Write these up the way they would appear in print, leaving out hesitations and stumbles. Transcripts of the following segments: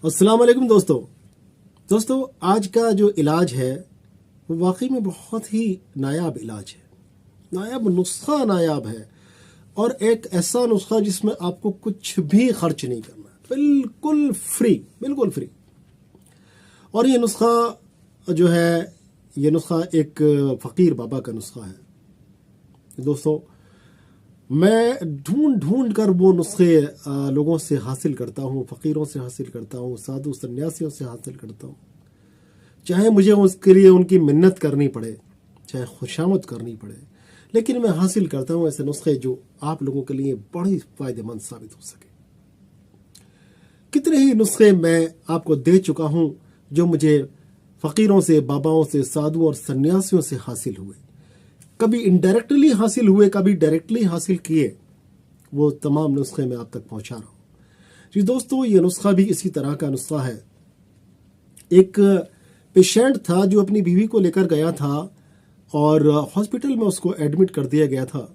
अस्सलाम वालेकुम दोस्तों आज का जो इलाज है वो वाकई में बहुत ही नायाब इलाज है। नायाब नुस्खा नायाब है और एक ऐसा नुस्खा जिसमें आपको कुछ भी खर्च नहीं करना है, बिल्कुल फ्री। और ये नुस्खा जो है ये नुस्खा एक फ़कीर बाबा का नुस्खा है। दोस्तों मैं ढूंढ कर वो नुस्खे लोगों से हासिल करता हूँ, फ़कीरों से हासिल करता हूँ, साधु सन्यासियों से हासिल करता हूँ, चाहे मुझे उसके लिए उनकी मिन्नत करनी पड़े, चाहे खुशामद करनी पड़े, लेकिन मैं हासिल करता हूँ ऐसे नुस्खे जो आप लोगों के लिए बड़ी फ़ायदेमंद साबित हो सके। कितने ही नुस्खे मैं आपको दे चुका हूँ जो मुझे फ़कीरों से, बाबाओं से, साधुओं और सन्यासियों से हासिल हुए। कभी इनडायरेक्टली हासिल हुए, कभी डायरेक्टली हासिल किए, वो तमाम नुस्खे मैं आप तक पहुंचा रहा हूं। जी दोस्तों, ये नुस्खा भी इसी तरह का नुस्खा है। एक पेशेंट था जो अपनी बीवी को लेकर गया था और हॉस्पिटल में उसको एडमिट कर दिया गया था।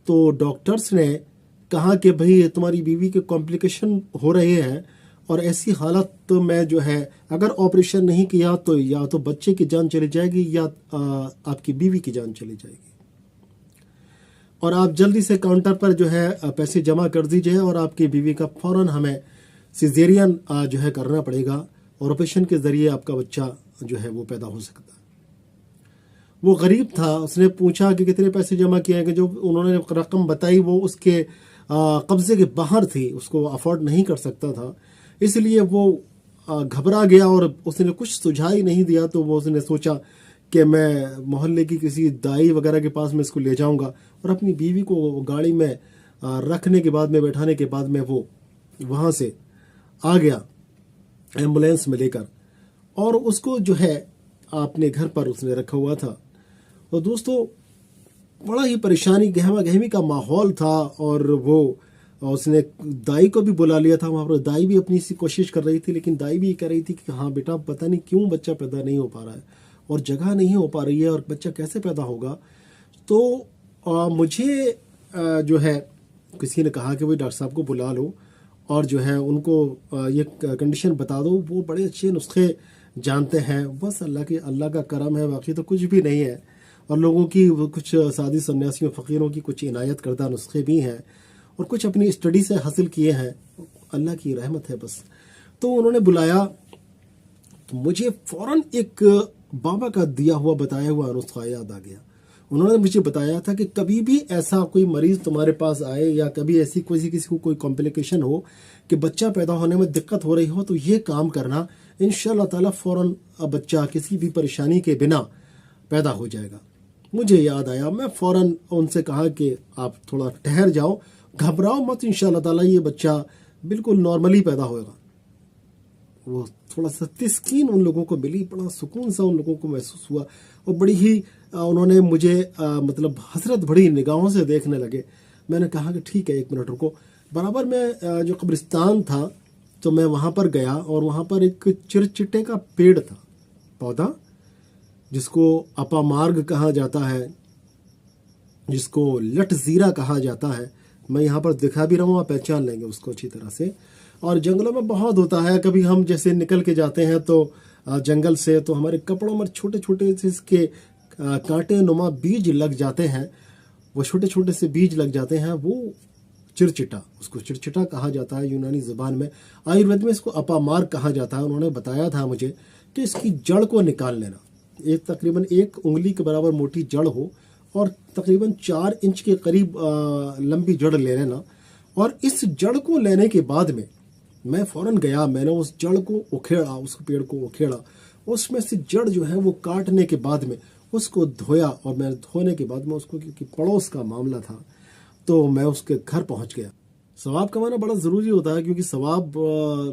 तो डॉक्टर्स ने कहा कि भाई तुम्हारी बीवी के कॉम्प्लिकेशन हो रहे हैं और ऐसी हालत तो में जो है अगर ऑपरेशन नहीं किया तो या तो बच्चे की जान चली जाएगी या आपकी बीवी की जान चली जाएगी। और आप जल्दी से काउंटर पर जो है पैसे जमा कर दीजिए और आपकी बीवी का फौरन हमें सिजेरियन जो है करना पड़ेगा और ऑपरेशन के ज़रिए आपका बच्चा जो है वो पैदा हो सकता है। वो गरीब था, उसने पूछा कि कितने पैसे जमा किए, कि जो उन्होंने रकम बताई वो उसके कब्जे के बाहर थी, उसको अफोर्ड नहीं कर सकता था, इसलिए वो घबरा गया और उसने कुछ सुझाव ही नहीं दिया। तो वो उसने सोचा कि मैं मोहल्ले की किसी दाई वगैरह के पास में इसको ले जाऊंगा और अपनी बीवी को गाड़ी में रखने के बाद में, बैठाने के बाद में वो वहाँ से आ गया एम्बुलेंस में लेकर और उसको जो है अपने घर पर उसने रखा हुआ था। और दोस्तों बड़ा ही परेशानी, गहमा गहमी का माहौल था और वो उसने दाई को भी बुला लिया था वहाँ पर। दाई भी अपनी सी कोशिश कर रही थी, लेकिन दाई भी कह रही थी कि हाँ बेटा, पता नहीं क्यों बच्चा पैदा नहीं हो पा रहा है और जगह नहीं हो पा रही है और बच्चा कैसे पैदा होगा। तो मुझे जो है किसी ने कहा कि भाई डॉक्टर साहब को बुला लो और जो है उनको ये कंडीशन बता दो। वो बड़े अच्छे नुस्खे जानते हैं, बस अल्लाह का करम है, बाकी तो कुछ भी नहीं है। और लोगों की कुछ साधी सन्यासियों फ़कीरों की कुछ इनायत करदा नुस्खे भी हैं और कुछ अपनी स्टडी से हासिल किए हैं, अल्लाह की रहमत है बस। तो उन्होंने बुलाया तो मुझे फ़ौरन एक बाबा का दिया हुआ बताया हुआ नुस्खा याद आ गया। उन्होंने मुझे बताया था कि कभी भी ऐसा कोई मरीज़ तुम्हारे पास आए या कभी ऐसी किसी को कोई कॉम्प्लिकेशन हो कि बच्चा पैदा होने में दिक्कत हो रही हो, तो ये काम करना, इंशाअल्लाह ताला फ़ौरन बच्चा किसी भी परेशानी के बिना पैदा हो जाएगा। मुझे याद आया, मैं फ़ौरन उनसे कहा कि आप थोड़ा ठहर जाओ, घबराओ मत, इंशाअल्लाह ताला ये बच्चा बिल्कुल नॉर्मली पैदा होगा। वो थोड़ा सा तस्कीन उन लोगों को मिली, बड़ा सुकून सा उन लोगों को महसूस हुआ और बड़ी ही उन्होंने मुझे मतलब हसरत भरी निगाहों से देखने लगे। मैंने कहा कि ठीक है, 1 मिनट रुको। बराबर में जो कब्रिस्तान था तो मैं वहाँ पर गया और वहाँ पर एक चिरचिटे का पेड़ था, पौधा जिसको अपामार्ग कहा जाता है, जिसको लटजीरा कहा जाता है। मैं यहाँ पर दिखा भी रहा हूँ, आप पहचान लेंगे उसको अच्छी तरह से। और जंगलों में बहुत होता है, कभी हम जैसे निकल के जाते हैं तो जंगल से, तो हमारे कपड़ों में छोटे छोटे से इसके कांटे नुमा बीज लग जाते हैं। वो छोटे छोटे से बीज लग जाते हैं, वो चिरचिटा, उसको चिरचिटा कहा जाता है यूनानी ज़बान में। आयुर्वेद में इसको अपामार्ग कहा जाता है। उन्होंने बताया था मुझे कि इसकी जड़ को निकाल लेना, एक तकरीबन 1 उंगली के बराबर मोटी जड़ हो और तकरीबन 4 इंच के करीब लंबी जड़ ले लेना। और इस जड़ को लेने के बाद में मैं फ़ौरन गया, मैंने उस जड़ को उखेड़ा, उस पेड़ को उखेड़ा, उसमें से जड़ जो है वो काटने के बाद में उसको धोया और मैं धोने के बाद में उसको, क्योंकि पड़ोस का मामला था, तो मैं उसके घर पहुंच गया। सवाब कमाना बड़ा ज़रूरी होता है, क्योंकि सवाब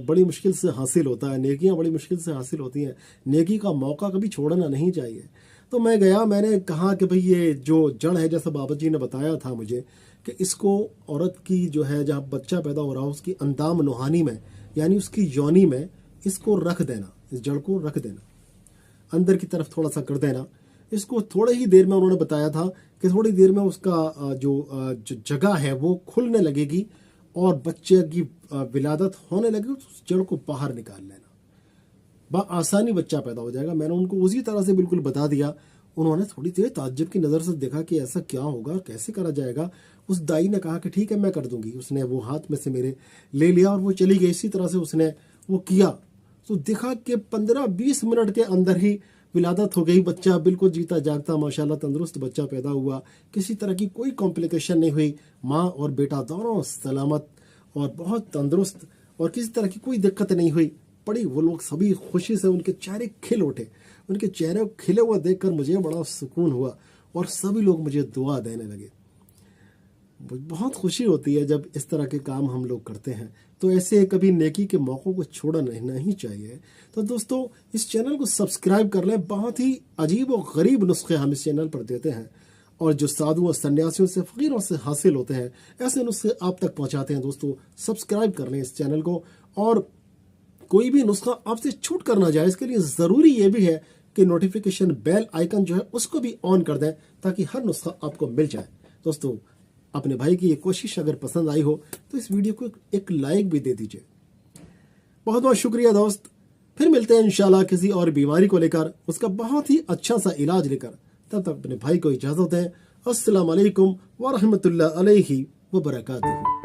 बड़ी मुश्किल से हासिल होता है, नेकियां बड़ी मुश्किल से हासिल होती हैं। नेकी का मौका कभी छोड़ना नहीं चाहिए। तो मैं गया, मैंने कहा कि भाई ये जो जड़ है, जैसा बाबा जी ने बताया था मुझे, कि इसको औरत की जो है जहाँ बच्चा पैदा हो रहा हो उसकी अंदाम नुहानी में, यानी उसकी योनी में इसको रख देना, इस जड़ को रख देना, अंदर की तरफ थोड़ा सा कर देना। इसको थोड़ी ही देर में उन्होंने बताया था कि थोड़ी देर में उसका जो जगह है वो खुलने लगेगी और बच्चे की विलादत होने लगी तो उस जड़ को बाहर निकाल लेना, आसानी बच्चा पैदा हो जाएगा। मैंने उनको उसी तरह से बिल्कुल बता दिया। उन्होंने थोड़ी देर ताज्जुब की नज़र से देखा कि ऐसा क्या होगा, कैसे करा जाएगा। उस दाई ने कहा कि ठीक है मैं कर दूंगी। उसने वो हाथ में से मेरे ले लिया और वो चली गई। इसी तरह से उसने वो किया तो देखा कि 15-20 मिनट के अंदर ही विलादत हो गई। बच्चा बिल्कुल जीता जागता माशाल्लाह तंदुरुस्त बच्चा पैदा हुआ। किसी तरह की कोई कॉम्प्लिकेशन नहीं हुई। माँ और बेटा दोनों सलामत और बहुत तंदुरुस्त और किसी तरह की कोई दिक्कत नहीं हुई। बड़ी वो लोग सभी खुशी से उनके चेहरे खिल उठे। उनके चेहरे खिले हुए देखकर मुझे बड़ा सुकून हुआ और सभी लोग मुझे दुआ देने लगे। बहुत खुशी होती है जब इस तरह के काम हम लोग करते हैं। तो ऐसे कभी नेकी के मौक़ों को छोड़ना नहीं चाहिए। तो दोस्तों इस चैनल को सब्सक्राइब कर लें। बहुत ही अजीब और गरीब नुस्खे हम इस चैनल पर देते हैं और जो साधुओं और सन्यासियों से फ़कीरों से हासिल होते हैं ऐसे नुस्खे आप तक पहुंचाते हैं। दोस्तों सब्सक्राइब कर लें इस चैनल को और कोई भी नुस्खा आपसे छूट कर ना जाए इसके लिए ज़रूरी ये भी है कि नोटिफिकेशन बेल आइकन जो है उसको भी ऑन कर दें ताकि हर नुस्खा आपको मिल जाए। दोस्तों अपने भाई की ये कोशिश अगर पसंद आई हो तो इस वीडियो को एक लाइक भी दे दीजिए। बहुत बहुत शुक्रिया दोस्त। फिर मिलते हैं इंशाल्लाह किसी और बीमारी को लेकर, उसका बहुत ही अच्छा सा इलाज लेकर। तब तक अपने भाई को इजाज़त दें। अस्सलाम वालेकुम व रहमतुल्लाहि व बरकातुहू।